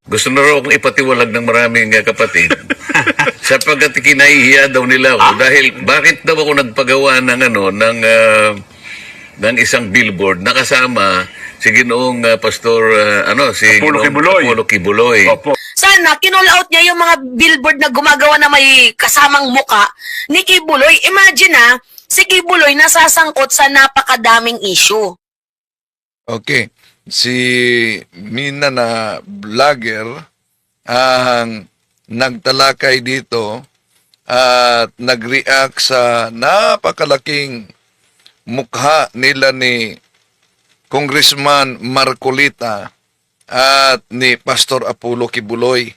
Gusto na raw akong ipatiwalag ng maraming kapatid. Sapagkat kinahihiya daw nila ako. Dahil bakit daw ako nagpagawa ng ng isang billboard na kasama si Ginoong Pastor si Apollo Ginoong Kibuloy. Apollo Kibuloy. Opo. Sana, kinall out niya yung mga billboard na gumagawa na may kasamang muka ni Kibuloy. Imagine si Kibuloy nasasangkot sa napakadaming issue. Okay. Si Mina na vlogger ang nagtalakay dito at nag-react sa napakalaking mukha nila ni Congressman Marcolita at ni Pastor Apollo Kibuloy.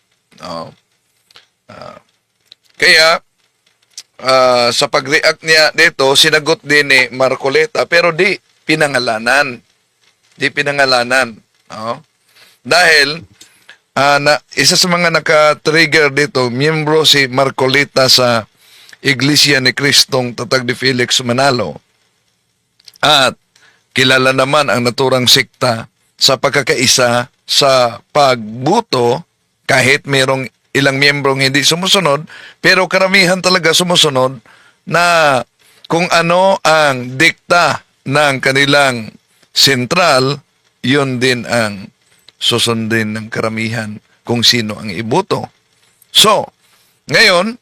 Kaya sa pag-react niya dito, sinagot din ni Marcolita pero di pinangalanan. Dahil isa sa mga naka-trigger dito, miyembro si Marcolita sa Iglesia ni Cristong Tatag de Felix Manalo. At kilala naman ang naturang sekta sa pagkakaisa sa pagbuto kahit mayroong ilang miyembrong hindi sumusunod, pero karamihan talaga sumusunod na kung ano ang dikta ng kanilang sentral, yun din ang susundin ng karamihan kung sino ang iboto. So, ngayon,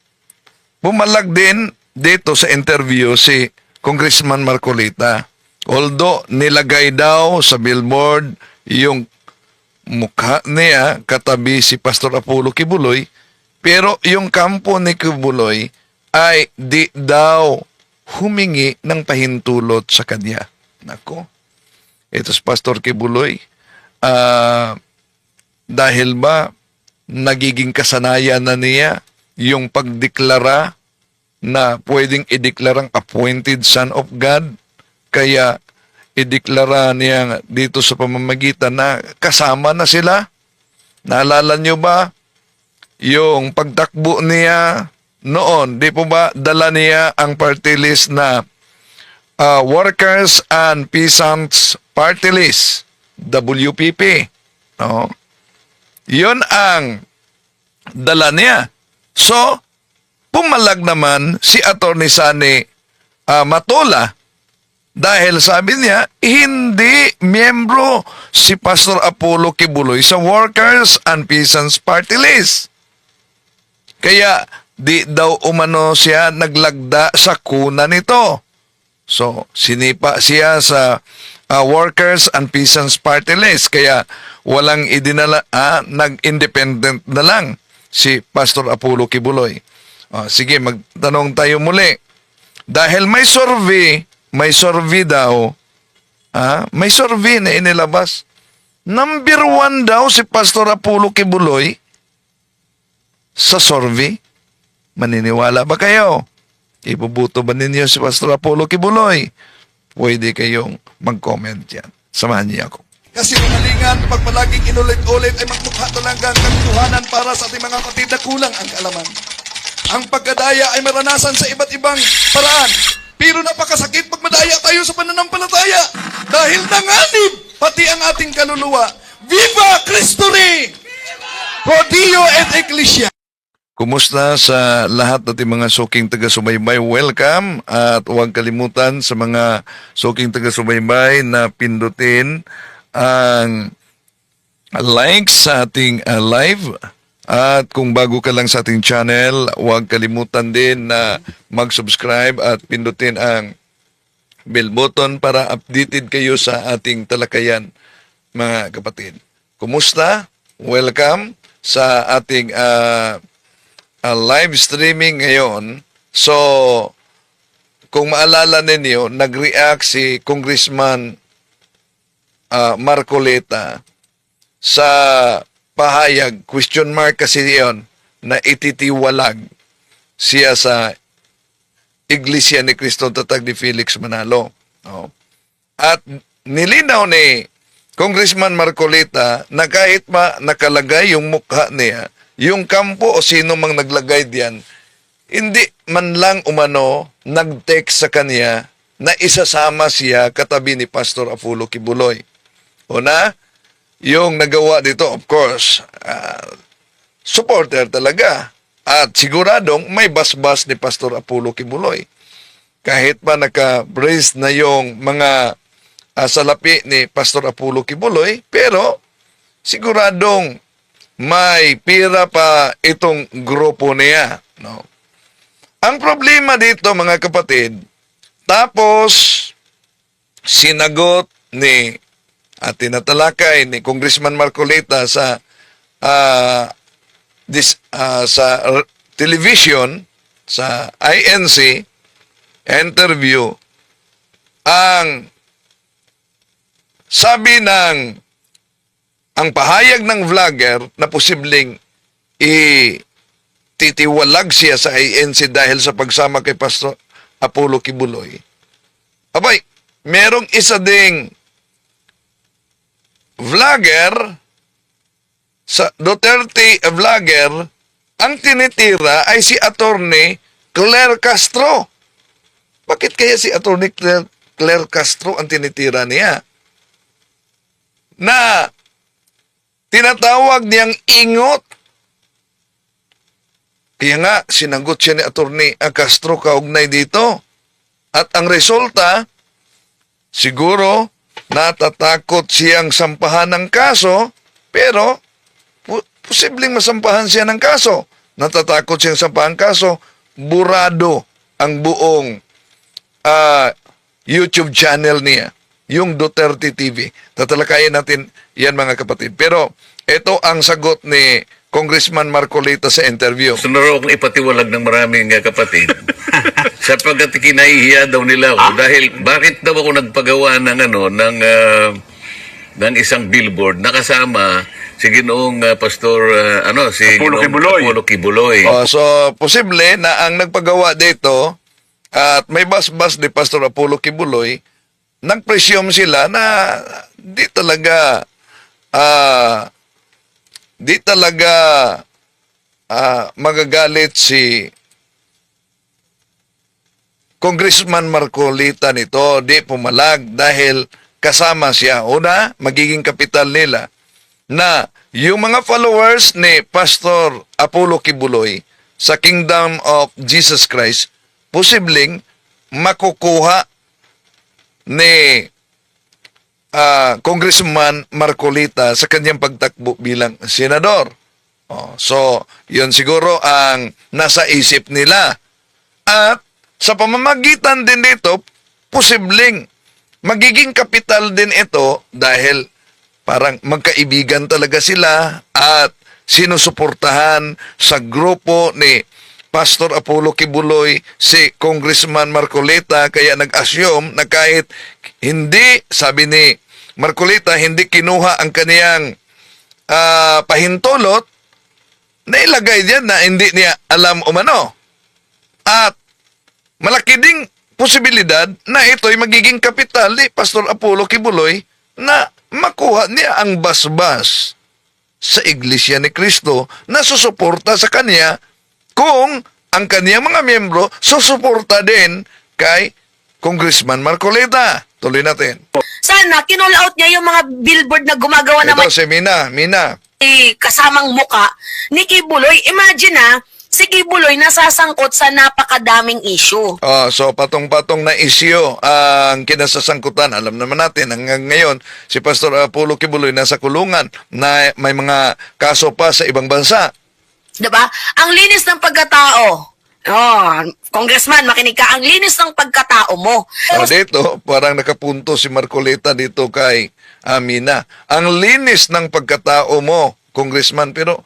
pumalag din dito sa interview si Congressman Marcolita. Although nilagay daw sa billboard yung mukha niya katabi si Pastor Apollo Kibuloy, pero yung kampo ni Kibuloy ay di daw humingi ng pahintulot sa kanya. Nako. Ito si Pastor Kibuloy, dahil ba nagiging kasanayan na niya yung pagdeklara na pwedeng ideklarang appointed son of God, kaya ideklara niya dito sa pamamagitan na kasama na sila. Naalala nyo ba yung pagtakbo niya noon? Di po ba dala niya ang party list na Workers and Peasants Party List, WPP. No? Yun ang dala niya. So, pumalag naman si Atty. Sani Matola dahil sabi niya, hindi miyembro si Pastor Apollo Kibuloy sa Workers and Peasants Party List. Kaya di daw umano siya naglagda sa kuna nito. So, sinipa siya sa Workers and Peasants Party List. Kaya walang idinala, nag-independent na lang si Pastor Apollo Kibuloy. Sige, magtanong tayo muli. Dahil may survey daw, may survey na inilabas. Number 1 daw si Pastor Apollo Kibuloy sa survey. Maniniwala ba kayo? Ibubuto ba ninyo si Pastor Apollo Kibuloy? Pwede kayong mag-comment yan. Samahan niyo ako. Kasi umalingan, pag palaging inulit-ulit ay magmukha talagang katuhanan para sa ating mga kapatid na kulang ang kaalaman. Ang pagkadaya ay maranasan sa iba't ibang paraan. Pero napakasakit pag madaya tayo sa pananampalataya. Dahil nanganib pati ang ating kaluluwa. Viva Cristo Rey! Pro Dio et Ecclesia! Kumusta sa lahat nating mga suking taga-subaybay? Welcome at huwag kalimutan sa mga suking taga-subaybay na pindutin ang likes sa ating live. At kung bago ka lang sa ating channel, huwag kalimutan din na mag-subscribe at pindutin ang bell button para updated kayo sa ating talakayan, mga kapatid. Kumusta? Welcome sa ating live streaming ngayon. So, kung maalala ninyo, nag-react si Congressman Marcolita sa pahayag, question mark kasi yon, na ititiwalag siya sa Iglesia ni Cristo Tatag de Felix Manalo. At nilinaw ni Congressman Marcolita na kahit pa nakalagay yung mukha niya, yung kampo o sino mang naglagay diyan, hindi man lang umano nag-text sa kanya na isasama siya katabi ni Pastor Apollo Kibuloy. Una, yung nagawa dito, of course, supporter talaga. At siguradong may basbas ni Pastor Apollo Kibuloy. Kahit pa naka-brace na yung mga salapi ni Pastor Apollo Kibuloy, pero siguradong may pira pa itong grupo niya. No? Ang problema dito, mga kapatid, tapos sinagot ni at tinatalakay ni Congressman Marcolita sa television, sa INC interview, ang sabi ang pahayag ng vlogger na posibleng titiwalag siya sa INC dahil sa pagsama kay Pastor Apollo Kibuloy. Abay, merong isa ding vlogger, sa Duterte vlogger, ang tinitira ay si Attorney Claire Castro. Bakit kaya si Attorney Claire Castro ang tinitira niya? Na tinatawag niyang ingot. Kaya nga, sinagot siya ni Attorney Castro kaugnay dito. At ang resulta, siguro, natatakot siyang sampahan ng kaso, pero posibleng masampahan siya ng kaso. Natatakot siyang sampahan ng kaso, burado ang buong YouTube channel niya, yung Duterte TV. Tatalakayin natin yan, mga kapatid. Pero ito ang sagot ni Congressman Marcolita sa interview. Gusto na raw akong ipatiwalag ng maraming kapatid. Sapagkat kinahihiya daw nila ako. Dahil bakit daw ako nagpagawa ng ng isang billboard na kasama si Ginoong Pastor si Apollo Kibuloy. Apollo Kibuloy. So posible na ang nagpagawa dito at may basbas ni Pastor Apollo Kibuloy, nagpresume sila na di talaga magagalit si Congressman Marcolita nito, di pumalag dahil kasama siya. Una, magiging kapital nila na yung mga followers ni Pastor Apollo Kibuloy sa Kingdom of Jesus Christ, posibleng makukuha ni Congressman Marcolita sa kanyang pagtakbo bilang senador. So, yun siguro ang nasa isip nila. At sa pamamagitan din dito, posibleng magiging kapital din ito dahil parang magkaibigan talaga sila at sinusuportahan sa grupo ni Pastor Apollo Kibuloy si Congressman Marcolita, kaya nag-assume na kahit hindi, sabi ni Marcolita, hindi kinuha ang kaniyang pahintulot, nailagay diyan na hindi niya alam umano. At malaki ding posibilidad na ito'y magiging kapital ni Pastor Apollo Kibuloy na makuha niya ang basbas sa Iglesia ni Cristo na susuporta sa kanya kung ang kaniyang mga miyembro susuporta din kay Congressman Marcolita. Tuloy natin. Sana, kinall out niya yung mga billboard na gumagawa na Ito si Mina. may kasamang muka ni Kibuloy. Imagine si Kibuloy nasasangkot sa napakadaming issue. So patong-patong na issue ang kinasasangkutan. Alam naman natin, hanggang ngayon, si Pastor Apollo Kibuloy nasa kulungan na may mga kaso pa sa ibang bansa. Diba? Ang linis ng pagkatao. Congressman, makinig ka. Ang linis ng pagkatao mo. Pero Dito, parang nakapunto si Marcolita dito kay Mina. Ang linis ng pagkatao mo, Congressman. Pero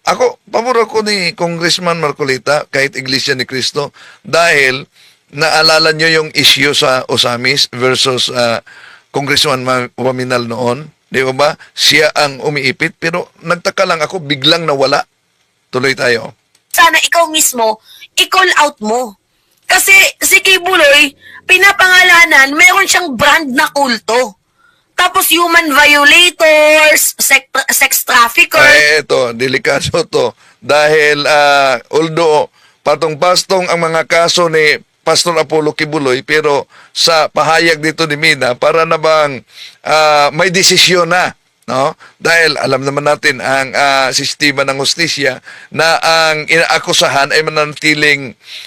ako, pabor ako ni Congressman Marcolita kahit Iglesia ni Cristo dahil naalala nyo yung issue sa Osamis versus Congressman Waminal noon. Di ba? Siya ang umiipit pero nagtaka lang ako, biglang nawala. Tuloy tayo. sana ikaw mismo, i-call out mo. Kasi si Kibuloy, pinapangalanan, meron siyang brand na kulto. Tapos human violators, sex trafficker. Ay, ito, delikado to. Dahil, although patong-pastong ang mga kaso ni Pastor Apollo Kibuloy, pero sa pahayag dito ni Mina, para na bang may desisyon na, no? Dahil alam naman natin ang sistema ng hustisya na ang inaakusahan ay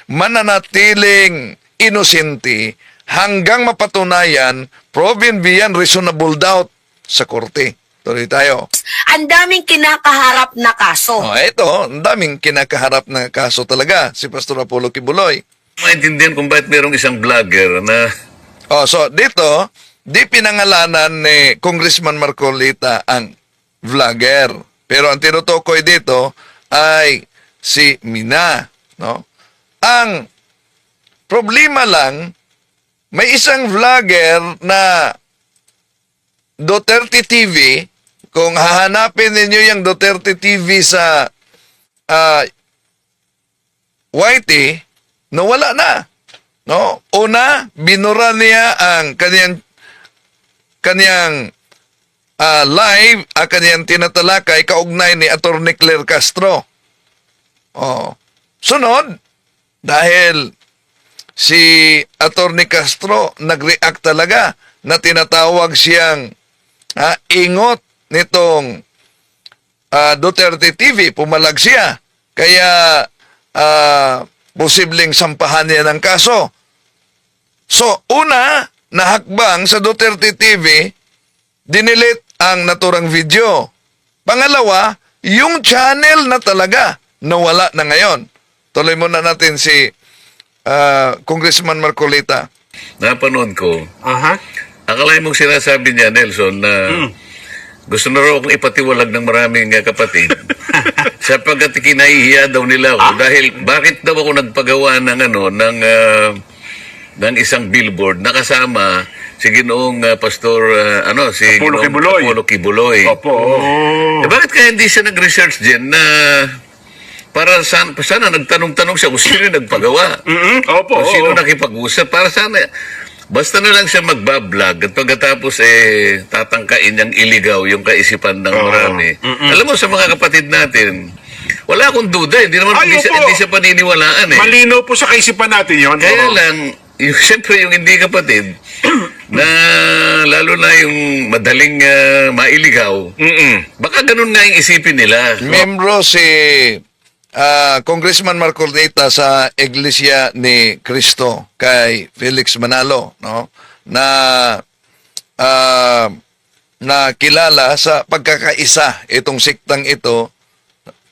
mananatiling inosente hanggang mapatunayan proven beyond reasonable doubt sa korte. Tuloy tayo. Ang daming kinakaharap na kaso. Ito, ang daming kinakaharap na kaso talaga si Pastor Apollo Kibuloy. Maintindihan kung bakit mayroong isang vlogger na So dito, di pinangalanan ni Congressman Marcolita ang vlogger. Pero ang tinutukoy dito ay si Mina, no? Ang problema lang, may isang vlogger na Duterte TV. Kung hahanapin ninyo yung Duterte TV sa YT, nawala na. No? Una, binura niya ang kaniyang live, kaniyang tinatalakay kaugnay ni Atty. Claire Castro. Sunod, dahil si Atty. Castro nag-react talaga na tinatawag siyang ingot nitong Duterte TV, pumalag siya. Kaya posibleng sampahan niya ng kaso. So, una, nahakbang sa Duterte TV, dinilit ang naturang video. Pangalawa, yung channel na talaga nawala na ngayon. Tuloy muna natin si Congressman Marcolita. napanood ko. Aha. Akalain mong sinasabi niya, Nelson, na gusto na raw akong ipatiwalag ng maraming kapatid sapagkat kinahihiya daw nila ako dahil bakit daw ako nagpagawa ng isang billboard na kasama si Ginoong Pastor si Apollo Ginoong Kibuloy. Apollo Kibuloy. Opo. Bakit kaya hindi siya nag-research din na para sana nagtanong-tanong siya kung sino yung nagpagawa? Opo. Kung sino nakipag-usap? Para sana basta na lang siya magbablog at pagkatapos tatangkain niyang iligaw yung kaisipan ng marami. Alam mo, sa mga kapatid natin, wala akong duda. Hindi naman Ay, opo. hindi siya paniniwalaan eh. Malinaw po sa kaisipan natin yon. Kaya lang, siyempre yung hindi kapatid, na lalo na yung madaling mailigaw, baka ganun nga yung isipin nila. Membro si Congressman Marcolita sa Iglesia ni Cristo kay Felix Manalo, no? Na kilala sa pagkakaisa itong siktang ito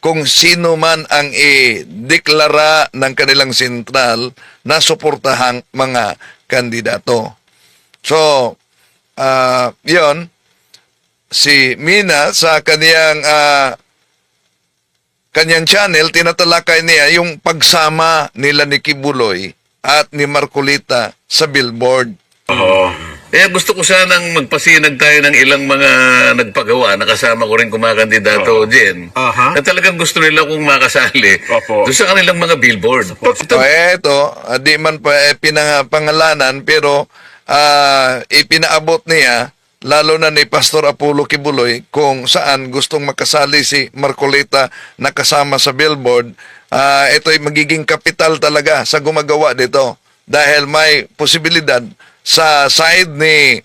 kung sino man ang i-deklara ng kanilang sentral na suportahang mga kandidato. So, yon si Mina sa kanyang channel, tinatalakay niya yung pagsama nila ni Kibuloy at ni Marcolita sa billboard. Kaya gusto ko sanang magpasinag tayo ng ilang mga nagpagawa, nakasama ko rin kumakandidato din, na talagang gusto nila kung makasali doon sa kanilang mga billboard. Ito, di man pa pangalanan, pero ipinaabot niya, lalo na ni Pastor Apollo Kibuloy, kung saan gustong makasali si Marcolita na kasama sa billboard. Ito ay magiging kapital talaga sa gumagawa dito dahil may posibilidad sa side ni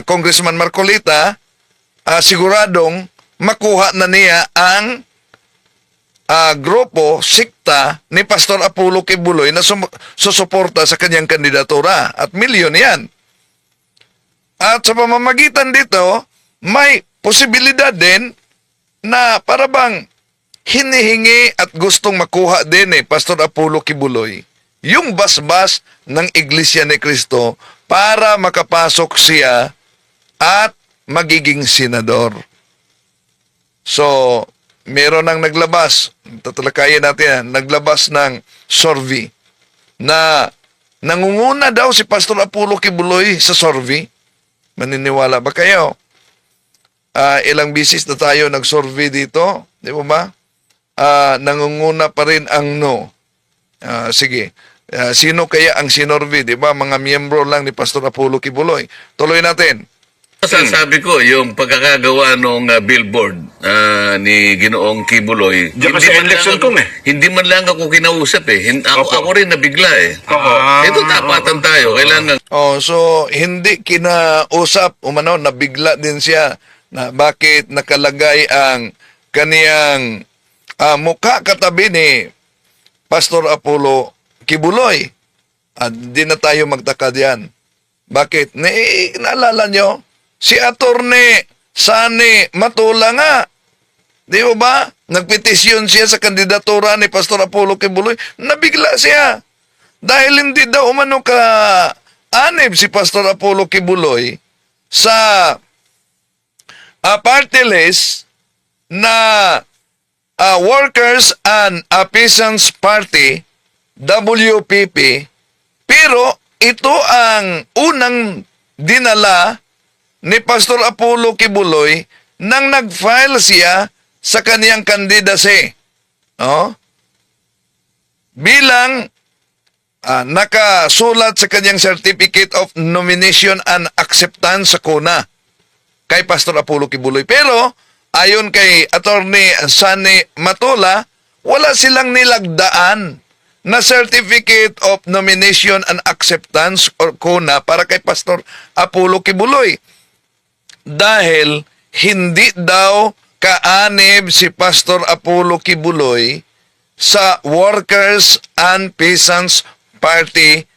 Congressman Marcolita, siguradong makuha na niya ang grupo, sikta ni Pastor Apollo Kibuloy na susuporta sa kanyang kandidatura at milyon yan. At sa pamamagitan dito, may posibilidad din na parabang hinihingi at gustong makuha din Pastor Apollo Kibuloy yung basbas ng Iglesia ni Cristo para makapasok siya at magiging senador. So, meron nang naglabas, tatalakayin natin, naglabas ng survey na nangunguna daw si Pastor Apollo Kibuloy sa survey. Maniniwala ba kayo? Ilang bisis na tayo nag-survey dito, di ba? Nangunguna pa rin ang no. Sige. Sino kaya ang sinorvey, di ba? Mga miyembro lang ni Pastor Apollo Kibuloy. Tuloy natin. Sasabi ko, yung pagkakagawa ng billboard ni Ginoong Kibuloy, Diyan kasi election kong hindi man lang ako kinausap eh. Opo. Ako rin nabigla eh. Oo. Ito tapatan tayo. Kailangan Oh, so hindi kinausap, nabigla din siya na bakit nakalagay ang kaniyang mukha katabi ni Pastor Apollo Kibuloy. At di na tayo magtaka diyan. Bakit? Naalala nyo? Si Attorney Sani Matula nga. Di ba? Nagpetisyon siya sa kandidatura ni Pastor Apollo Kibuloy. Nabigla siya. Dahil hindi daw umano ka anib si Pastor Apollo Kibuloy sa party list na Workers and Peasants Party, WPP, pero ito ang unang dinala ni Pastor Apollo Kibuloy nang nag-file siya sa kaniyang candidacy. Bilang nakasulat sa kanyang Certificate of Nomination and Acceptance sa CONA kay Pastor Apollo Kibuloy. Pero ayon kay Attorney Sani Matula, wala silang nilagdaan na Certificate of Nomination and Acceptance or CONA para kay Pastor Apollo Kibuloy. Dahil hindi daw kaanib si Pastor Apollo Kibuloy sa Workers and Peasants Party,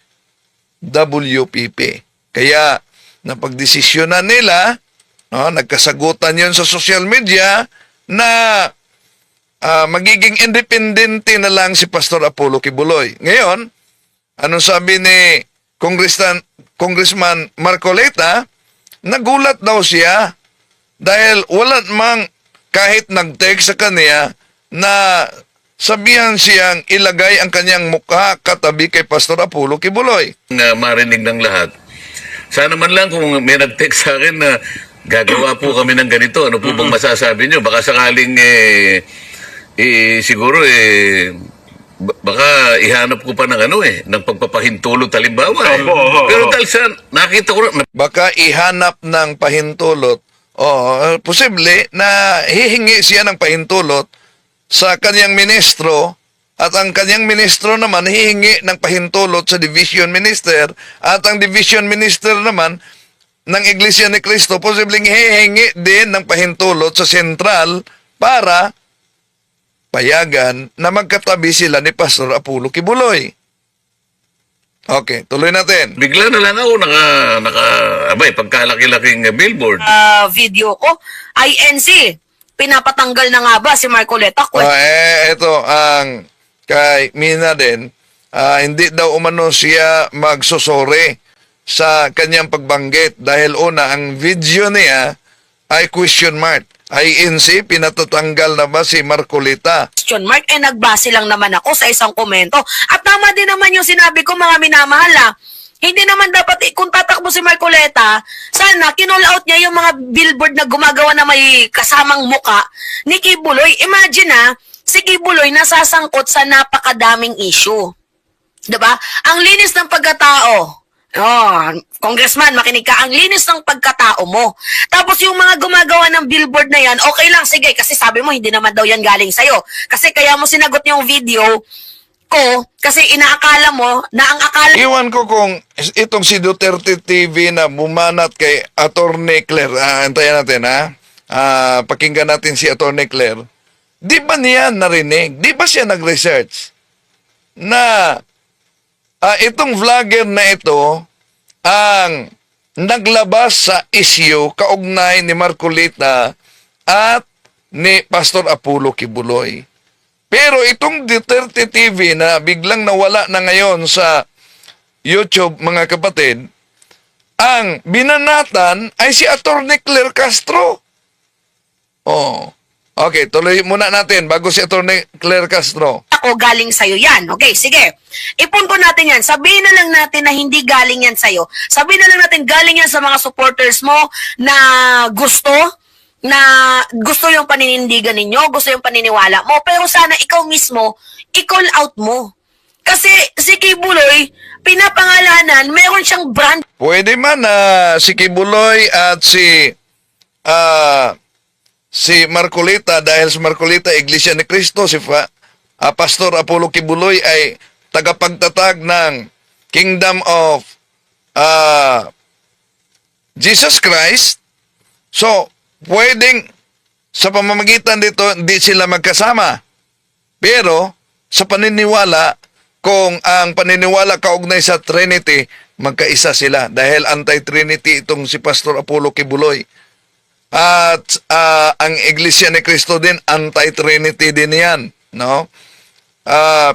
WPP. Kaya napagdesisyonan nila, nagkasagutan yun sa social media na magiging independente na lang si Pastor Apollo Kibuloy. Ngayon, anong sabi ni Congressman Marcoleta? Nagulat daw siya dahil wala mang kahit nag-text sa kanya na sabihan siyang ilagay ang kanyang mukha katabi kay Pastor Apollo Kibuloy. Marinig ng lahat. Sana man lang kung may nag-text sa akin na gagawa po kami ng ganito, ano po bang masasabi nyo? Baka sakaling siguro baka ihanap ko pa ng ng pagpapahintulot halimbawa. Pero dahil sa nakita ko Baka ihanap ng pahintulot, posible na hihingi siya ng pahintulot sa kanyang ministro at ang kanyang ministro naman hihingi ng pahintulot sa division minister at ang division minister naman ng Iglesia ni Cristo posibleng hihingi din ng pahintulot sa sentral para payagan na magkatabi sila ni Pastor Apollo Kibuloy. Okay, tuloy natin. bigla na lang ako pagkalaki-laking billboard. Video ko, INC, pinapatanggal na nga ba si Marcoleta? Ito ang kay Mina din, hindi daw umano siya magsusore sa kanyang pagbanggit dahil una, ang video niya ay question mark. INC, pinatatanggal na ba si Marcoleta? Question mark, nagbase lang naman ako sa isang komento. At tama din naman yung sinabi ko, mga minamahal. Hindi naman dapat, kung tatakbo si Marcoleta, sana kinall out niya yung mga billboard na gumagawa na may kasamang muka ni Kibuloy. Imagine si Kibuloy nasasangkot sa napakadaming issue. Diba? Ang linis ng pagkatao. Congressman, makinig ka, ang linis ng pagkatao mo. Tapos yung mga gumagawa ng billboard na yan, okay lang, sige, kasi sabi mo, hindi naman daw yan galing sa'yo. Kasi kaya mo sinagot yung video ko, kasi inaakala mo na ang akala... Iwan ko kung itong si Duterte TV na bumanat kay Attorney Claire, antayan natin pakinggan natin si Attorney Claire. Di ba niya narinig? Di ba siya nag-research na itong vlogger na ito ang naglabas sa issue kaugnay ni Marcoleta at ni Pastor Apollo Kibuloy. Pero itong Duterte TV na biglang nawala na ngayon sa YouTube, mga kapatid, ang binanatan ay si Attorney Claire Castro. Okay, tuloy muna natin bago si Attorney Claire Castro. Ako, galing sa'yo yan. Okay, sige. Ipunto natin yan. Sabihin na lang natin na hindi galing yan sa'yo. Sabihin na lang natin galing yan sa mga supporters mo na gusto yung paninindigan ninyo, gusto yung paniniwala mo. Pero sana ikaw mismo, i-call out mo. Kasi si Kibuloy, pinapangalanan, meron siyang brand Pwede man na si Kibuloy at si Marcolita, dahil si Marcolita Iglesia ni Cristo, Pastor Apollo Kibuloy ay tagapagtatag ng Kingdom of Jesus Christ. So, pwedeng sa pamamagitan dito, hindi sila magkasama. Pero, sa paniniwala, kung ang paniniwala kaugnay sa Trinity, magkaisa sila. Dahil anti-Trinity itong si Pastor Apollo Kibuloy. At ang Iglesia ni Cristo din, anti-Trinity din yan. No?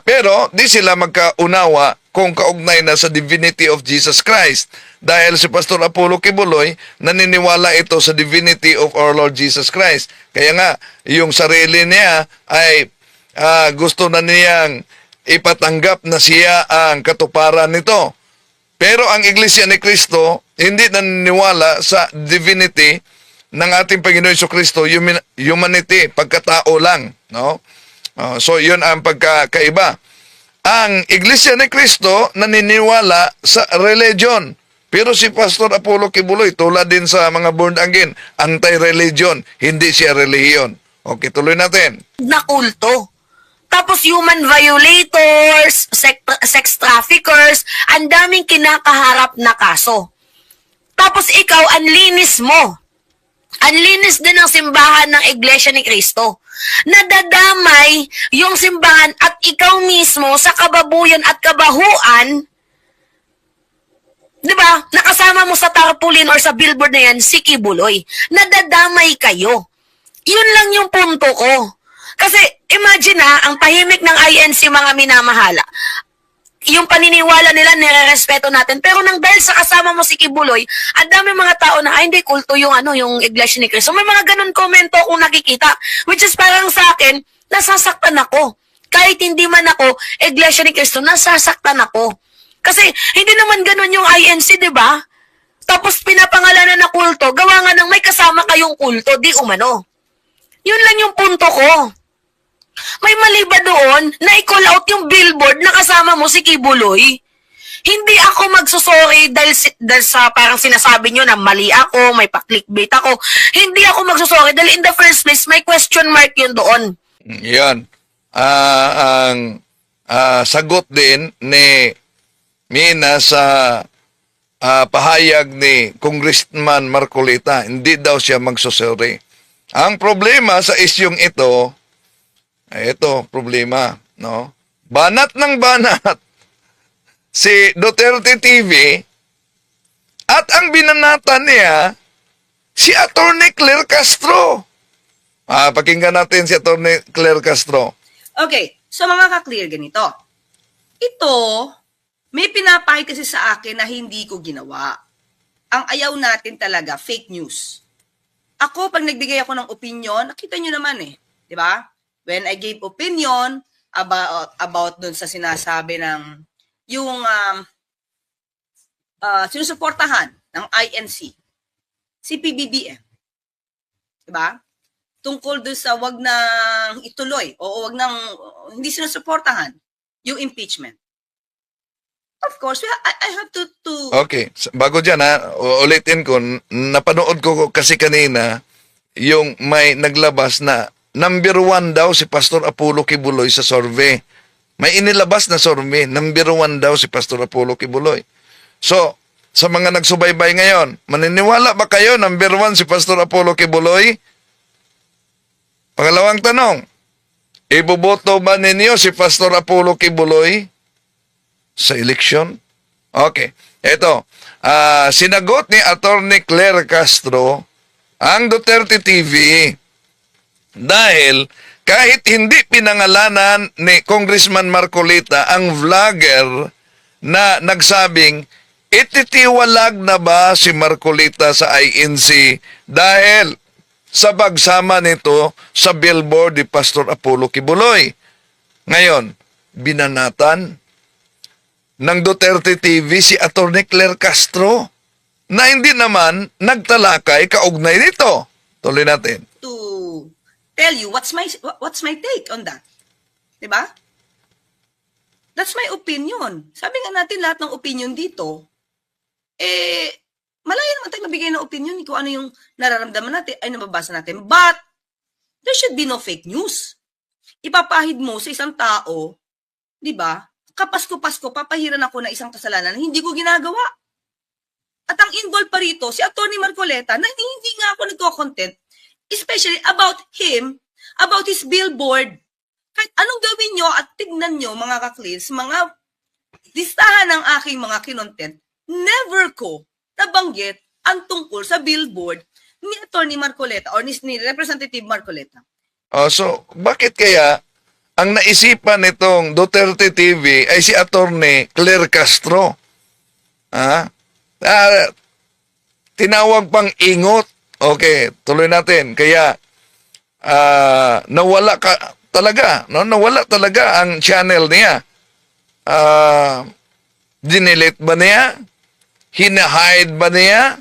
Pero, di sila magkaunawa kung kaugnay na sa divinity of Jesus Christ. Dahil si Pastor Apollo Kibuloy, naniniwala ito sa divinity of our Lord Jesus Christ. Kaya nga, yung sarili niya ay gusto na niyang ipatanggap na siya ang katuparan nito. Pero ang Iglesia ni Cristo, hindi naniniwala sa divinity ng ating Panginoon Jesucristo, humanity, pagkatao lang. No? So, yun ang pagkakaiba. Ang Iglesia ni Cristo naniniwala sa religion. Pero si Pastor Apollo Kibuloy, tulad din sa mga born again, anti-religion, hindi siya relihiyon. Okay, tuloy natin. na kulto. Tapos human violators, sex traffickers, ang daming kinakaharap na kaso. Tapos ikaw, ang linis mo. Ang linis din ng simbahan ng Iglesia ni Cristo. Nadadamay yung simbahan at ikaw mismo sa kababuyan at kabahuan, di ba? Nakasama mo sa tarpaulin or sa billboard na yan, si Kibuloy. Nadadamay kayo. Yun lang yung punto ko. Kasi imagine ang tahimik ng INC mga minamahala. Yung paniniwala nila, nire-respeto natin. Pero nang dahil sa kasama mo si Kibuloy, ang dami mga tao na, hindi, kulto yung yung Iglesia ni Cristo. May mga ganun komento akong nakikita. Which is parang sa akin, nasasaktan ako. Kahit hindi man ako Iglesia ni Cristo, nasasaktan ako. Kasi hindi naman ganun yung INC, di ba? Tapos pinapangalanan na kulto, gawa nga ng may kasama kayong kulto, di umano. Yun lang yung punto ko. May mali ba doon na i-call out yung billboard na kasama mo si Kibuloy? Hindi ako magsusorry dahil sa parang sinasabi nyo na mali ako, may pa-clickbait ako. Hindi ako magsusorry dahil in the first place, may question mark yun doon. Yan. Ang sagot din ni Mina sa pahayag ni Congressman Marcolita, hindi daw siya magsusorry. Ang problema sa isyong ito, problema, no? Banat ng banat si Duterte TV at ang binanatan niya si Attorney Claire Castro. Pakinggan natin si Attorney Claire Castro. Okay, so mga ka-clear ganito. Ito, may pinapakita kasi sa akin na hindi ko ginawa. Ang ayaw natin talaga, fake news. Ako, pag nagbigay ako ng opinion, nakita nyo naman di ba? When I gave opinion about dun sa sinasabi ng yung sinusuportahan ng INC, si PBBM. Diba? Tungkol dun sa wag nang ituloy o wag nang hindi sinusuportahan yung impeachment. Of course, I have to Okay, bago dyan ulitin ko, napanood ko kasi kanina yung may naglabas na number 1 daw si Pastor Apollo Kibuloy sa survey. May inilabas na survey, number 1 daw si Pastor Apollo Kibuloy. So, sa mga nagsubaybay ngayon, maniniwala ba kayo number 1 si Pastor Apollo Kibuloy? Pangalawang tanong, iboboto ba ninyo si Pastor Apollo Kibuloy sa eleksyon? Okay. Ito, sinagot ni Attorney Claire Castro ang Duterte TV dahil kahit hindi pinangalanan ni Congressman Marcolita ang vlogger na nagsabing ititiwalag na ba si Marcolita sa INC dahil sa pagsama nito sa billboard ni Pastor Apollo Kibuloy. Ngayon, binanatan ng Duterte TV si Attorney Claire Castro na hindi naman nagtalakay kaugnay nito. Tuloy natin. to tell you what's my take on that. 'Di ba? That's my opinion. Sabi nga natin lahat ng opinion dito, malaya naman tayo mabigay ng opinion kung ano yung nararamdaman natin, ay nababasa natin. But, there should be no fake news. Ipapahid mo sa isang tao, di ba? Kapasko-pasko, papahiran ako ng isang kasalanan na hindi ko ginagawa. At ang involved pa rito, si Atty. Marcoleta, na hindi nga ako nagko-content, especially about him, about his billboard. Kahit anong gawin nyo at tignan nyo, mga ka-clears, mga listahan ng aking mga kinontent, never ko nabanggit ang tungkol sa billboard ni Atty. Marcoleta or ni Representative Marcoleta. So, bakit kaya ang naisipan nitong Duterte TV ay si Attorney Claire Castro? Tinawag pang ingot. Okay, tuloy natin. Kaya, nawala ka talaga. No? Nawala talaga ang channel niya. Dinilit ba niya? Hinahide ba niya?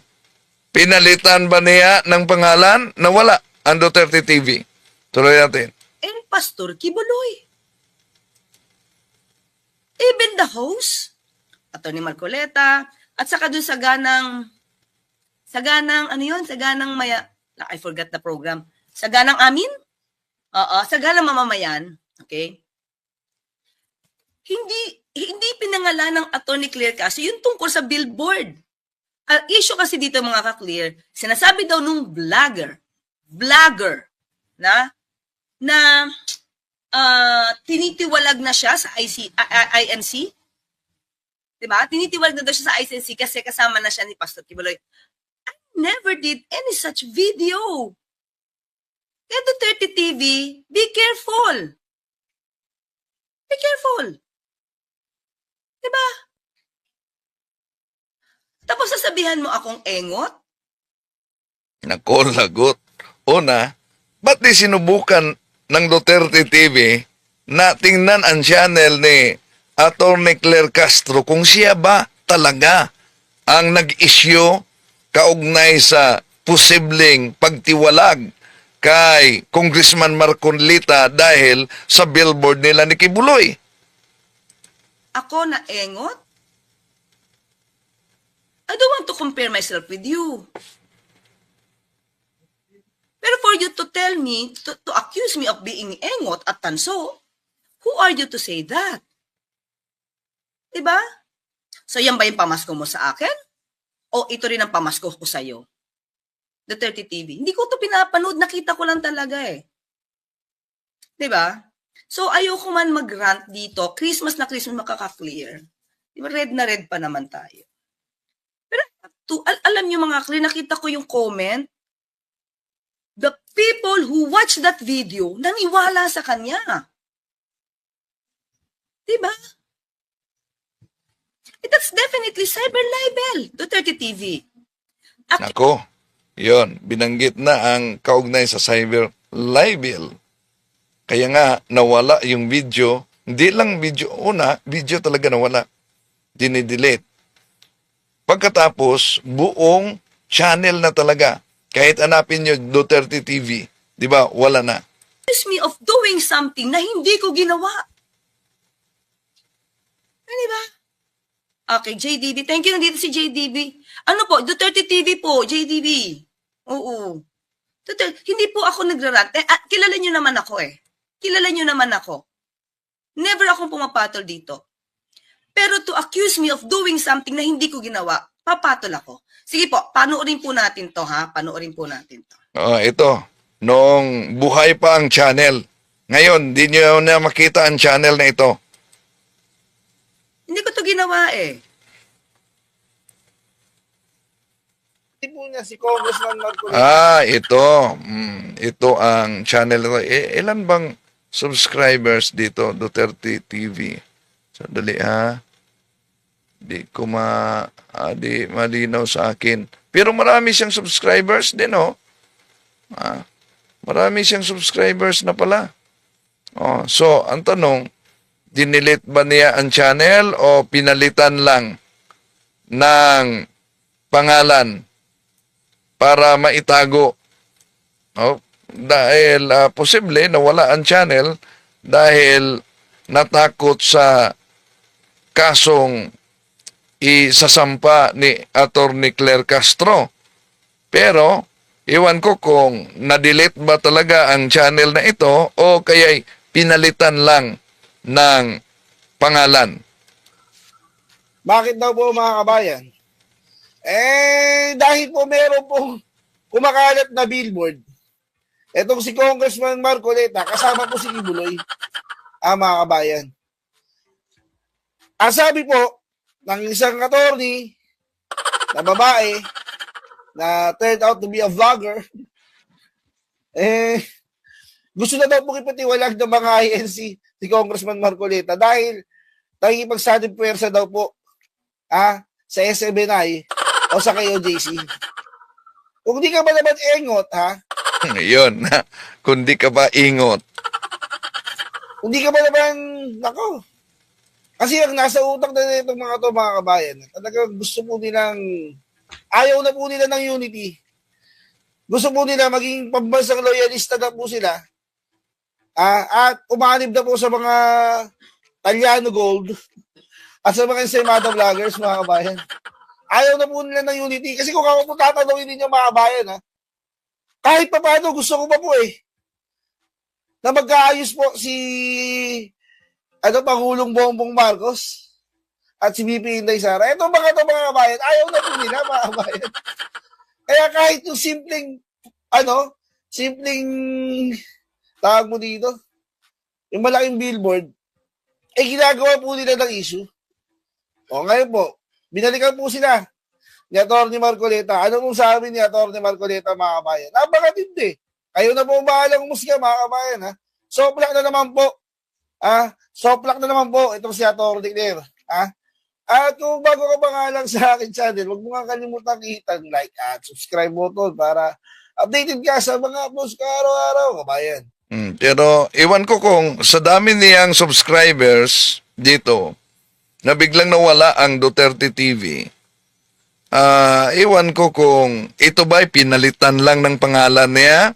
Pinalitan ba niya ng pangalan? Nawala ang Duterte TV. Tuloy natin. And Pastor Kibuloy. Even the host, Atty. Marcoleta, at saka dun sa ganang, ano yun? Sa ganang I forgot the program. Sa ganang amin? Oo, sa ganang mamamayan. Okay? Hindi pinangalan ng Atty. Claire kasi yung tungkol sa billboard. Ang issue kasi dito mga ka-clear, sinasabi daw nung vlogger, na tinitiwalag na siya sa INC. Diba? Tinitiwalag na daw siya sa INC kasi kasama na siya ni Pastor Kibuloy. I never did any such video. Kaya Duterte TV, be careful. Be careful. Diba? Tapos sasabihan mo akong engot? Nako, lagot. Una, ba't di sinubukan ng Duterte TV na tingnan ang channel ni Atty. Claire Castro kung siya ba talaga ang nag-issue kaugnay sa posibleng pagtiwalag kay Congressman Marcoleta dahil sa billboard nila ni Kibuloy? Ako na engot? I don't want to compare myself with you. Pero for you to tell me, to accuse me of being engot at tanso, who are you to say that? Diba? So yan ba yung pamasko mo sa akin? O ito rin ang pamasko ko sa'yo? Duterte TV. Hindi ko to pinapanood, nakita ko lang talaga eh. Diba? So ayoko man mag-rant dito, Christmas na Christmas makaka-clear. Diba? Red na red pa naman tayo. Pero alam niyo mga clear, nakita ko yung comment, the people who watch that video, naniwala sa kanya. Diba? That's definitely cyber libel, Duterte TV. Nako, yon binanggit na ang kaugnay sa cyber libel. Kaya nga, nawala yung video. Hindi lang video, video talaga nawala. Dinidelete. Pagkatapos, buong channel na talaga. Kahit hanapin nyo Duterte TV, di ba, wala na. Accuse me of doing something na hindi ko ginawa. Di ba? Okay, JDB. Thank you, nandito si JDB. Ano po? Duterte TV po, JDB. Oo. Hindi po ako nagrarant. Kilala nyo naman ako eh. Kilala nyo naman ako. Never akong pumapatol dito. Pero to accuse me of doing something na hindi ko ginawa, papatol ako. Sige po, panoorin po natin to ha. Panoorin po natin to. Ito, noong buhay pa ang channel. Ngayon, di nyo na makita ang channel na ito. Hindi ko to ginawa eh. Hindi po niya si Congressman Marcoleta. Ito. Ito ang channel ito. Ilan bang subscribers dito, Duterte TV? Sandali ha. Di malinaw sa akin. Pero marami siyang subscribers din, oh. Marami siyang subscribers na pala. So, ang tanong, dinilit ba niya ang channel o pinalitan lang ng pangalan para maitago? Dahil posible nawala ang channel dahil natakot sa kasong isasampa ni Attorney Claire Castro. Pero, iwan ko kung na-delete ba talaga ang channel na ito o kaya'y pinalitan lang ng pangalan. Bakit daw po mga kabayan? Dahil po meron pong kumakalat na billboard. Etong si Congressman Marcoleta, kasama po si Kibuloy, mga kabayan. Ang sabi po ng isang attorney na babae na turned out to be a vlogger, gusto na daw po ipatiwalag ng mga INC si Congressman Marcoleta dahil nakikipagsadip puwersa daw po sa SMNI o sa KOJC. Kung di ka ba naman engot, Yun, kundi ka ba ingot? kung di ka ba naman, nako, kasi ang nasa utak na itong mga to, mga kabayan, talagang gusto po nilang, ayaw na po nila ng unity. Gusto po nila maging pambansang loyalista na po sila. At umanib na po sa mga Talyano Gold at sa mga Ensaymada vloggers, mga kabayan. Ayaw na po nila ng unity. Kasi kung ako po tatanungin ninyo, mga kabayan, kahit pa paano, gusto ko pa po na magkaayos po si Pangulong Bongbong Marcos at si BP Inday Sara. Ito mga kabayan, ayaw na po nila, mga kabayan. Kaya kahit yung simpleng tawag mo dito, yung malaking billboard, ginagawa po nila ng issue. O ngayon po, binalikan po sila ni Atty. Marcoleta. Ano pong sabi ni Atty. Marcoleta, mga kabayan? Napakatindi. Kayo na po bahalang umusga, mga kabayan. Soplak na naman po. Soplak na naman po itong si Atty. Claire. At kung bago ka pa nga lang sa akin channel, huwag mo nga kalimutan i-hit like at subscribe button para updated ka sa mga post ko araw-araw, kabayan. Pero iwan ko kung sa dami niyang subscribers dito, na biglang nawala ang Duterte TV, iwan ko kung ito ba'y pinalitan lang ng pangalan niya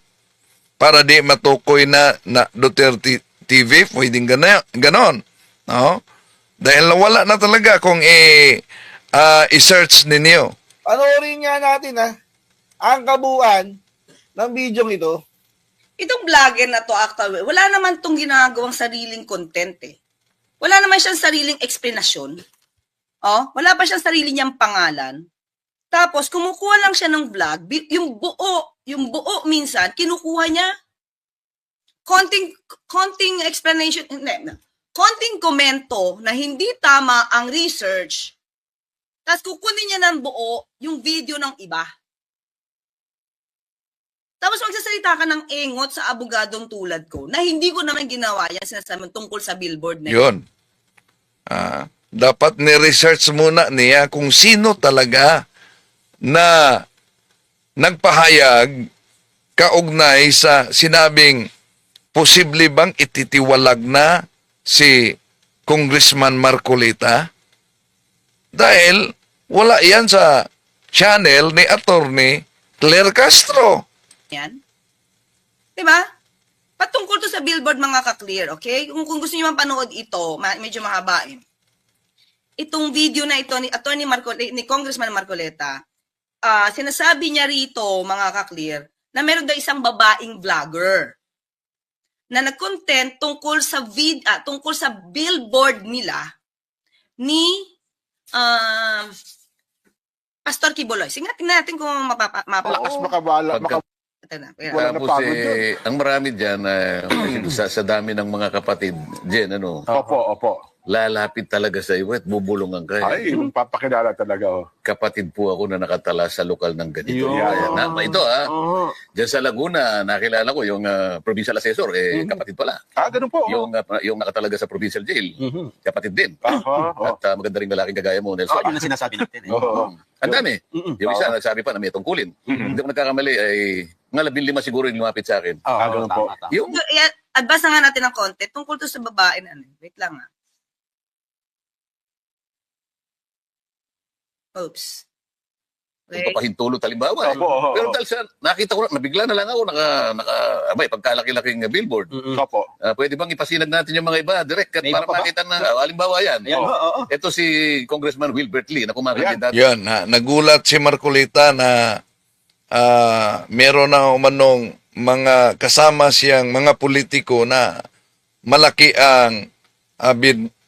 para di matukoy na Duterte TV, pwedeng ganon. No? Dahil nawala na talaga kung i-search ninyo. Panoorin nga natin ang kabuuan ng video ito. Itong vlogger na to, actually, wala naman tong ginagawang sariling content Wala naman siyang sariling explanation. Wala pa siyang sarili niyang pangalan. Tapos, kumukuha lang siya ng vlog, yung buo minsan, kinukuha niya. Konting explanation, konting komento na hindi tama ang research, tapos kukunin niya ng buo yung video ng iba. Tapos magsasalita ka ng engot sa abogadong tulad ko na hindi ko naman ginawa yan sinasabi tungkol sa billboard na Yun. Dapat ni-research muna niya kung sino talaga na nagpahayag kaugnay sa sinabing posible bang ititiwalag na si Congressman Marcoleta? Dahil wala yan sa channel ni Attorney Claire Castro. yan. Diba? Patungkol to sa billboard, mga ka-clear, okay? Kung gusto niyo mapanood ito, medyo mahaba Itong video na ito ni ni Congressman Marcoleta, sinasabi niya rito, mga ka-clear, na meron daw isang babaeng vlogger na nag-content tungkol sa billboard nila ni Pastor Kibuloy. Sige, tingnan natin kung Lakas makabala. Ito na. Wala na Tapos pagod yun. ang marami dyan, sa dami ng mga kapatid, Jen, Opo. lalapit talaga sa iyo at bubulungan ka. Ay, papakilala talaga. Kapatid po ako na nakatala sa lokal ng ganito. Yun. Ito dyan sa Laguna, nakilala ko yung provincial assessor, kapatid pala. Ganun po. Yung nakatalaga sa provincial jail, kapatid din. Oo. At maganda rin lalaking kagaya mo, Nelson. Yun ang sinasabi natin. Oo. Ang dami. Yung isa, nagsabi pa na may tungkulin. Hindi ko nagkakamali, ay mga 15 siguro yung lumapit sa akin. Ganun po. Tama. Yung Advance na nga natin ng konti tungkol to sa babae na wait lang Oops. Okay. Pagpapahintulot halimbawa. Opo, opo, Pero opo. dahil sa nakita ko, nabigla na lang ako, abay, pagkalaki-laking billboard. Opo. Pwede bang ipasinag natin yung mga iba, direct, at May iba para pa ba? makita na, halimbawa yan. Ayan, oo. Ito si Congressman Wilbert Lee, na kumakandidato. Yan, nagulat si Marcolita na meron na umanong mga kasama siyang mga politiko na malaki ang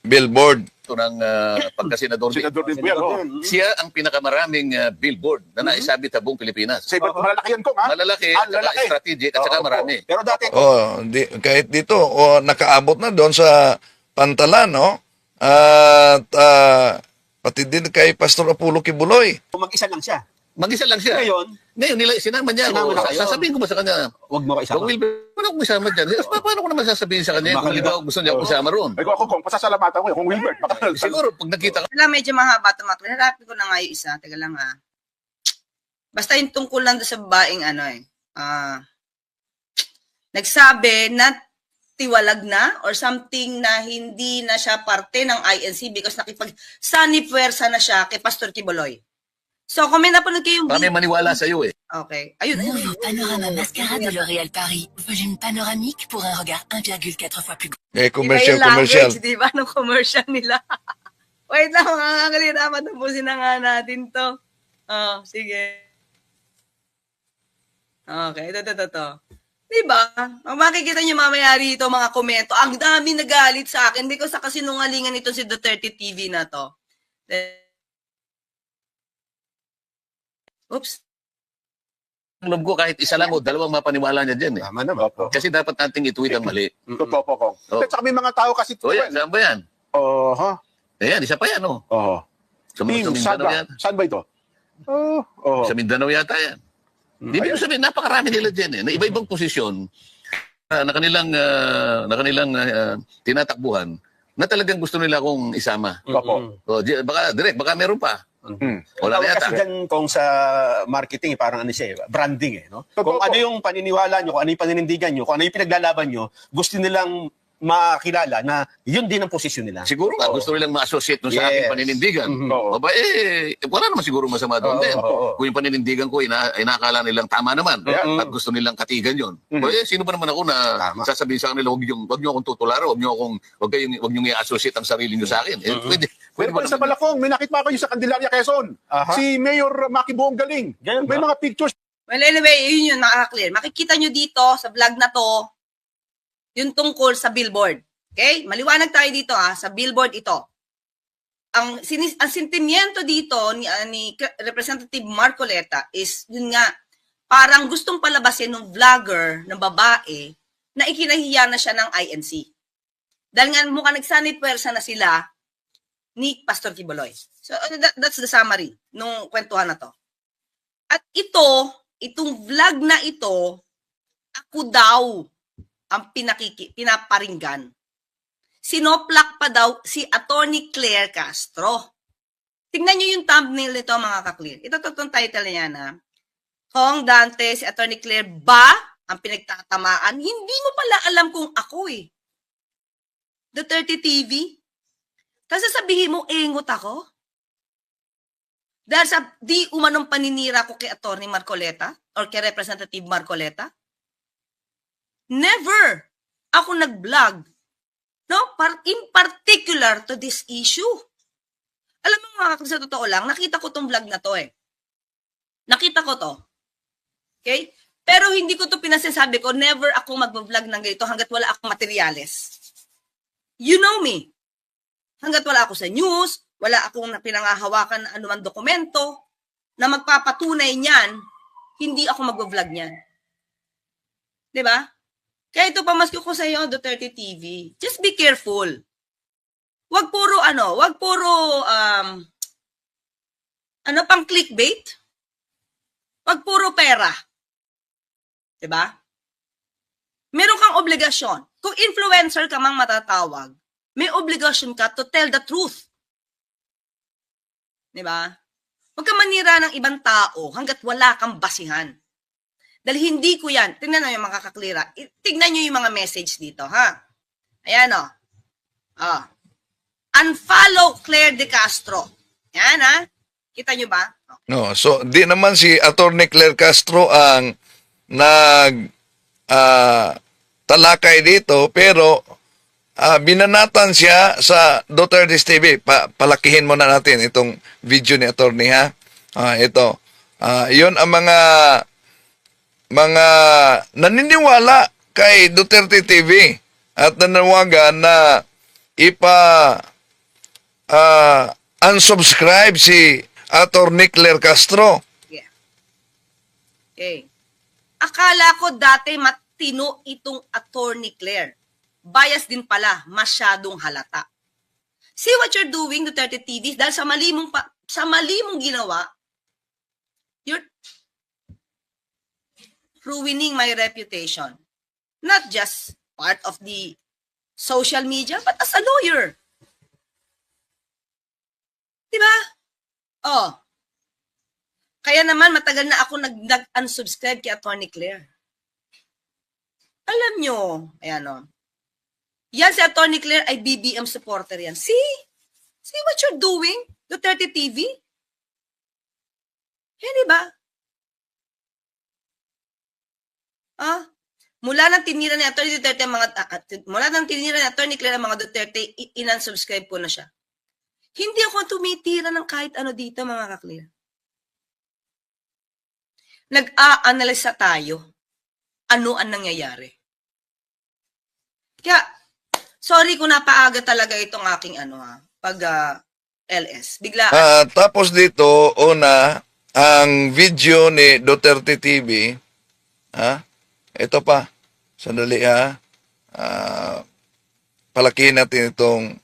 billboard. Ito ng pagkasenador. Senador din po yan, oh. Siya ang pinakamaraming billboard na naisabit sa buong Pilipinas. Sa iba't malalaki yan, Kong, ha? Malalaki, Ah, at saka lalaki. strategic, at saka Oo, marami. Pero dati, Kahit dito, nakaabot na doon sa Pantalan, no? At pati din kay Pastor Apollo Kibuloy. kung mag-isa lang siya. Mag-isa lang siya. Ngayon, Ngayon, sinama niya Sinama ako. na kayo. Sasabihin ko ba sa kanya, wag mo kaisama. Kung Wilbert, paano ko isama dyan? Paano ko naman sasabihin sa kanya kung Makaliwa. gusto niya ako isama roon? Ay, ako, Kong, pasasalamatan ko yun. Kung Wilbert, Siguro, pag nakita ka, Wala, medyo mahaba ito, Mac. Hanapin ko na nga yung isa. Teka lang, ha. Basta yung tungkol lang doon sa babaeng, nagsabi na tiwalag na or something na hindi na siya parte ng INC because nakipag-sanipwersa na siya kay Pastor Kibuloy. So, kung may napanood kayong kami maniwala sa iyo eh. Okay. Ayun. Nouveau panorama mascara de L'Oréal Paris. Volume panoramique pour un regard 1,4 fois plus grand. Commercial. Di ba? Anong commercial nila? Wait lang, mga kaliraman. Tapusin na nga natin to. Oh, sige. Okay, ito. Di ba? Makikita nyo mamaya rito mga komento. Ang dami nagalit sa akin because sa kasinungalingan nito si Duterte TV na to. Oops. Ang loob ko kahit isa lang o dalawang mapaniwala niya dyan eh. Tama naman. Opo. Kasi dapat nating ituwid ang mali. Totoo po, Kong. Oh. At saka may mga tao kasi, O yan, saan ba yan? ha? Ayan, isa pa yan oh. Sa Team, saan Mindanao ba? yan. Saan ba ito? Sa Mindanao yata yan. Hindi mo sabihin, napakarami nila dyan eh. Na iba-ibang posisyon na kanilang tinatakbuhan na talagang gusto nila akong isama. Opo. O, baka meron pa. Wala na Tawag yata. kasi dyan kung sa marketing, parang ano siya, branding eh. No? Totoo Kung po. ano yung paniniwala nyo, kung ano yung paninindigan nyo, kung ano yung pinaglalaban nyo, gusto nilang makilala na yun din ang posisyon nila. Siguro nga, gusto nilang ma-associate dun sa aking Yes. paninindigan. Oo. Aba, wala naman siguro masama doon din. oo. Kung yung paninindigan ko, inakala nilang tama naman. At gusto nilang katigan yun. Sino ba naman ako na Tama. sasabihin sa kanila, wag niyo akong tutularo, wag niyo i-associate ang sarili niyo sa akin. Pwede Pero ba sa naman? Malakong, may nakita ko yung sa Candelaria, Quezon. Aha. Si Mayor Maki Buong Galing. Ganun May ba? mga pictures Well, anyway, yun yung nakaka-clear. Makikita nyo dito sa vlog na to, yung tungkol sa billboard. Okay? Maliwanag tayo dito sa billboard ito. Ang sentimiento dito ni Representative Marcoleta is, yun nga, parang gustong palabasin ng vlogger ng babae na ikinahiya na siya ng INC. Dahil nga mukhang nagsanipwersa na sila ni Pastor Kibuloy. So, that's the summary nung kwentuhan na to. At itong vlog na ito, ako daw ang pinaparinggan. Sinoplak pa daw si Attorney Claire Castro. Tingnan nyo yung thumbnail nito mga ka-clear. Ito itong title niya na, Hong Dante, si Attorney Claire ba ang pinagtatamaan? Hindi mo pala alam kung ako eh. Duterte TV? Tapos sasabihin mo, engot ako? Dahil sa di umanong paninira ko kay Attorney Marcoleta or kay Representative Marcoleta? Never ako nag-vlog. No? In particular to this issue. Alam mo mga sa totoo lang, nakita ko tong vlog na to eh. Nakita ko to. Okay? Pero hindi ko to pinasasabi ko, never ako mag-vlog ng ganito hanggat wala akong materyales. You know me. Hanggat wala ako sa news, wala akong pinangahawakan na anumang dokumento na magpapatunay niyan, hindi ako mag-vlog niyan. Diba? Kaya ito pamasko ko sa iyo, Duterte TV. Just be careful. Wag puro pang clickbait. Wag puro pera. 'Di ba? Meron kang obligasyon. Kung influencer ka mang matatawag, may obligasyon ka to tell the truth. 'Di ba? Huwag ka manira ng ibang tao hanggat wala kang basihan. Dahil hindi ko yan. Tingnan nyo yung mga kaklira. Tingnan nyo yung mga message dito, ha? Ayan, o. Unfollow Claire De Castro. Yan, ha? Kita nyo ba? No, so di naman si Attorney Claire Castro ang talakay dito, pero binanatan siya sa Duterte's TV. Palakihin muna natin itong video ni Attorney, ha. Ito. Yun ang mga naniniwala kay Duterte TV at nanawagan na unsubscribe si Attorney Claire Castro. Yeah. Okay. Akala ko dati matino itong Attorney Claire. Bias din pala, masyadong halata. See what you're doing, Duterte TV, dahil sa mali mong ginawa, you're ruining my reputation. Not just part of the social media, but as a lawyer. Diba? Oh. Kaya naman matagal na ako nag-unsubscribe kay Attorney Claire. Alam nyo, ayan o. Yan si Attorney Claire ay BBM supporter yan. See what you're doing, Duterte TV? Yan, diba? Mula nang tinira ni Attorney Duterte mula nang tinira ni Attorney Claire ang mga Duterte, in-unsubscribe ko na siya. Hindi ako tumitira ng kahit ano dito, mga ka-clear. Nag-a-analysa tayo. Ano ang nangyayari? Kaya, sorry kung napaaga talaga itong aking LS. Bigla. Tapos dito, una, ang video ni Duterte TV, ito pa, sandali palakihin natin itong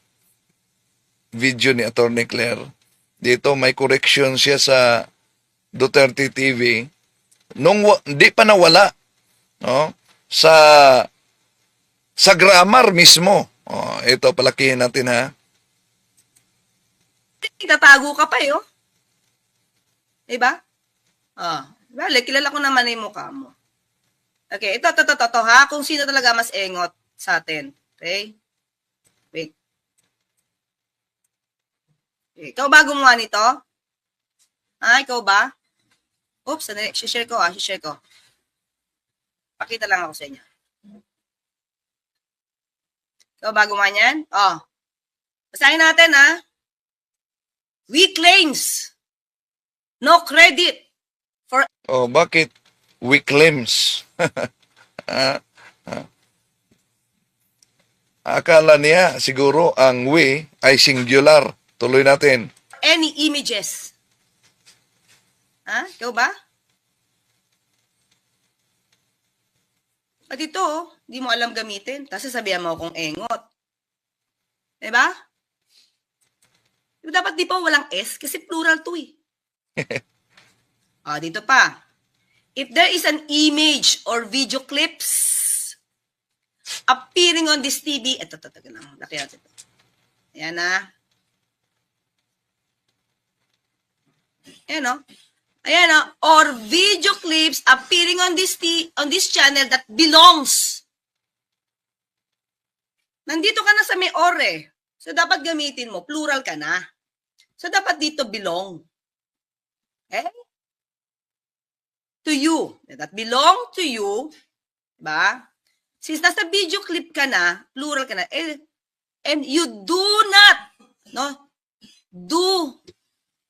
video ni Attorney Claire. Dito may correction siya sa Duterte TV nung di pa nawala, no? Sa grammar mismo. Ito palakihin natin, ha. Tatago ka pa eh, oh. Diba? Bale, kilala ko naman yung mukha mo. Okay, ito ha, kung sino talaga mas engot sa atin. Okay? Wait. Ikaw ba gumawa nito? Ikaw ba? Oops, share ko. Pakita lang ako sa inyo. Ikaw ba gumawa niyan? Basahin natin, weak claims. No credit for... Bakit weak claims? Akala niya siguro ang we ay singular. Tuloy natin. Any images. Ikaw ba? At ito, di mo alam gamitin. Tapos sasabihan mo akong engot. Diba? Dapat di pa walang S kasi plural to eh. Dito pa. If there is an image or video clips appearing on this TV, ito, laki natin ito. Ayan Ayan or video clips appearing on this channel that belongs. Nandito ka na sa may or eh. So dapat gamitin mo, plural ka na. So dapat dito belong. Okay? To you. That belong to you. Diba? Since nasa video clip ka na, plural ka na, and you do not,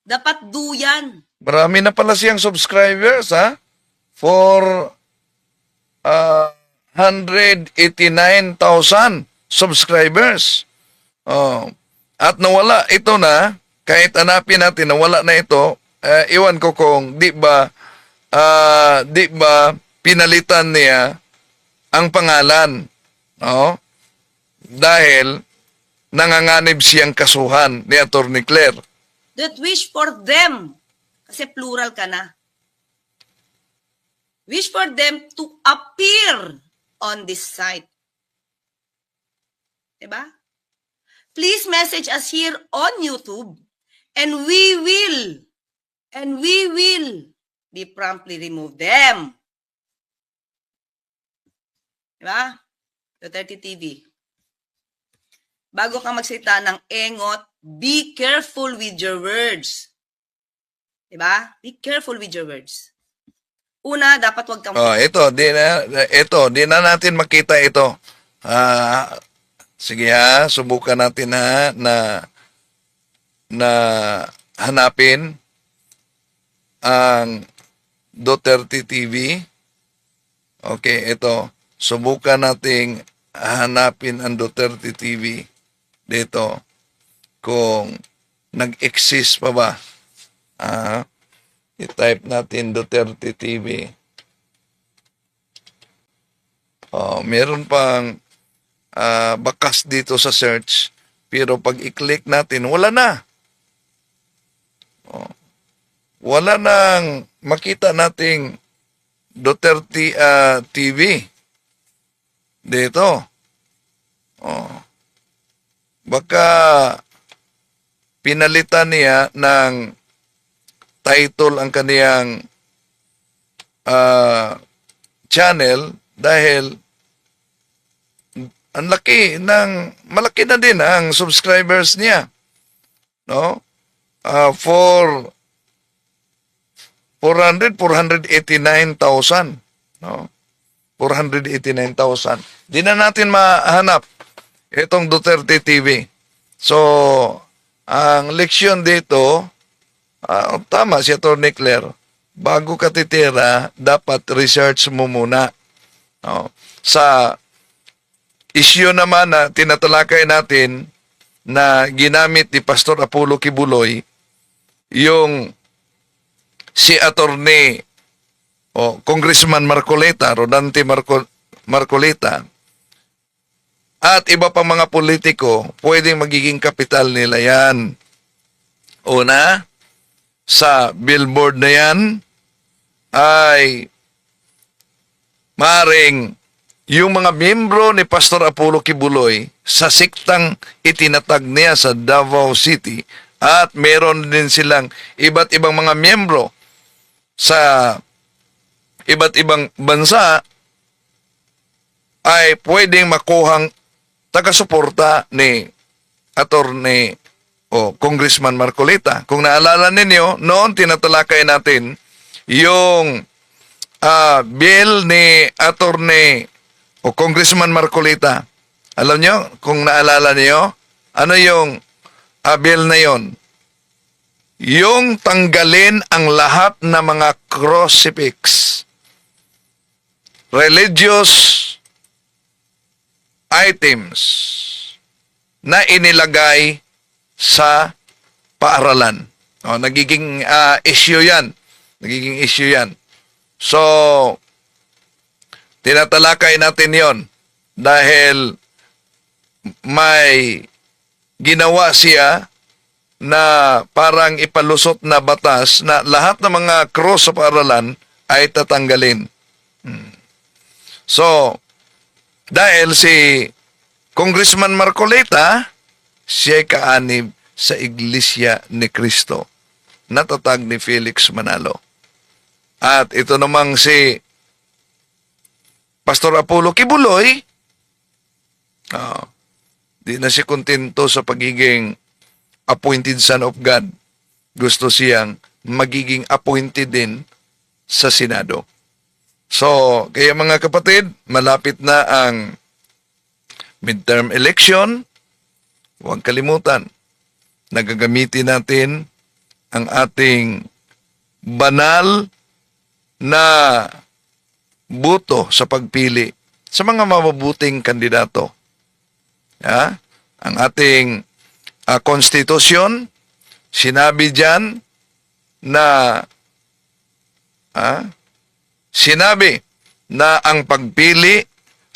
dapat do yan. Marami na pala siyang subscribers, ha? For 189,000 subscribers. At nawala ito na, kahit hanapin natin, nawala na ito, iwan ko kung di ba pinalitan niya ang pangalan. No? Dahil nanganganib siyang kasuhan ni Attorney Claire. That wish for them. Kasi plural ka na. Wish for them to appear on this site. Diba? Please message us here on YouTube and we will be promptly remove them. Diba? Duterte TV. Bago ka magsalita ng engot, be careful with your words. Diba? Be careful with your words. Una, dapat wag kang... Di na natin makita ito. Sige ha, subukan natin ha na hanapin ang Duterte TV. Okay, ito. Subukan nating hanapin ang Duterte TV dito kung nag-exist pa ba. I-type natin Duterte TV. Meron pang bakas dito sa search, pero pag i-click natin, wala na. Wala nang makita nating Duterte TV dito. Baka pinalitan niya ng title ang kaniyang channel dahil malaki na din ang subscribers niya. No? For 489,000. No? 489,000. Di na natin mahanap itong Duterte TV. So, ang leksyon dito, tama si Atty. Claire, bago ka titira, dapat research mo muna. Sa issue naman na tinatalakay natin na ginamit ni Pastor Apollo Kibuloy, yung si Atty. Congressman Marcoleta, Rodante Marcoleta, at iba pang mga politiko, pwedeng magiging kapital nila yan. Una, sa billboard na yan, ay maring yung mga miyembro ni Pastor Apollo Kibuloy sa siktang itinatag niya sa Davao City, at meron din silang iba't ibang mga miyembro sa iba't ibang bansa, ay pwedeng makuhang taga-suporta ni Atty. Congressman Marcoleta. Kung naalala ninyo, noon tinatalakay natin yung bill ni Atty. Congressman Marcoleta. Alam nyo, kung naalala niyo, ano yung bill na yon? Yung tanggalin ang lahat na mga crucifix, religious items na inilagay sa paaralan. Nagiging issue yan. Nagiging issue yan. So, tinatalakay natin yon dahil may ginawa siya na parang ipalusot na batas na lahat ng mga cross sa paaralan ay tatanggalin. So, dahil si Congressman Marcoleta, siya'y kaanib sa Iglesia ni Cristo, natatag ni Felix Manalo. At ito namang si Pastor Apollo Kibuloy, di na siya kontento sa pagiging appointed son of God. Gusto siyang magiging appointed din sa Senado. So, kaya mga kapatid, malapit na ang midterm election. Huwag kalimutan, nagagamitin natin ang ating banal na boto sa pagpili sa mga mabubuting kandidato. Ang ating konstitusyon, sinabi dyan na ang pagpili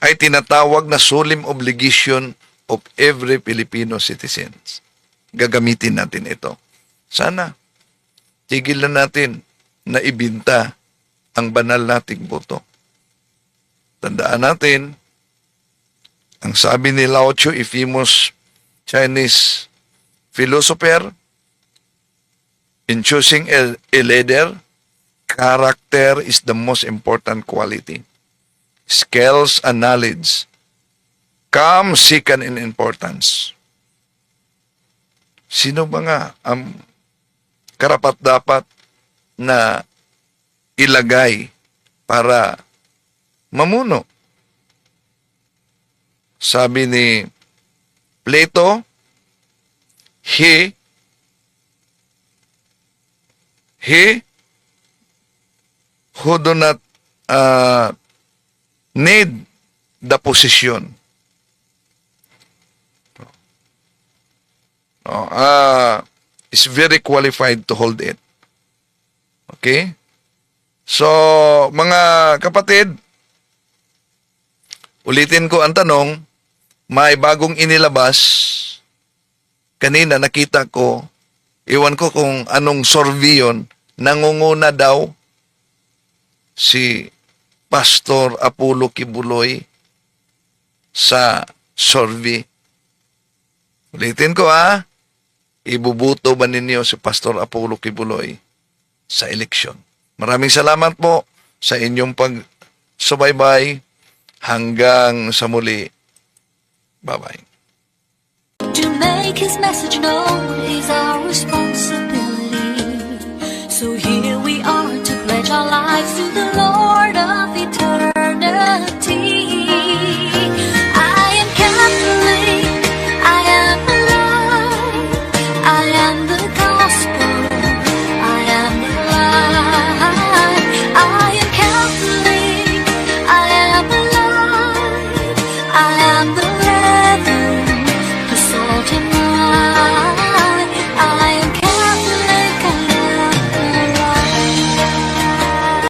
ay tinatawag na solemn obligation of every Filipino citizens. Gagamitin natin ito. Sana, tigilan natin na ibinta ang banal nating boto. Tandaan natin, ang sabi ni Lao Tzu, a famous Chinese philosopher, in choosing a leader, character is the most important quality. Skills and knowledge come second in importance. Sino ba nga ang karapat-dapat na ilagay para mamuno. Sabi ni Plato, he who do not need the position is very qualified to hold it. Okay? So, mga kapatid, ulitin ko ang tanong, may bagong inilabas. Kanina nakita ko, iwan ko kung anong survey yun, nangunguna daw si Pastor Apollo Kibuloy sa survey. Ulitin ko ibubuto ba ninyo si Pastor Apollo Kibuloy sa eleksyon? Maraming salamat po sa inyong pagsubaybay. Hanggang sa muli. Bye-bye. To make his message known is our responsibility. So here we are to pledge our lives to the Lord of eternity. I am Catholic, I am alive, I am the gospel, I am the light. I am Catholic, I am alive, I am the leaven, the salt and light.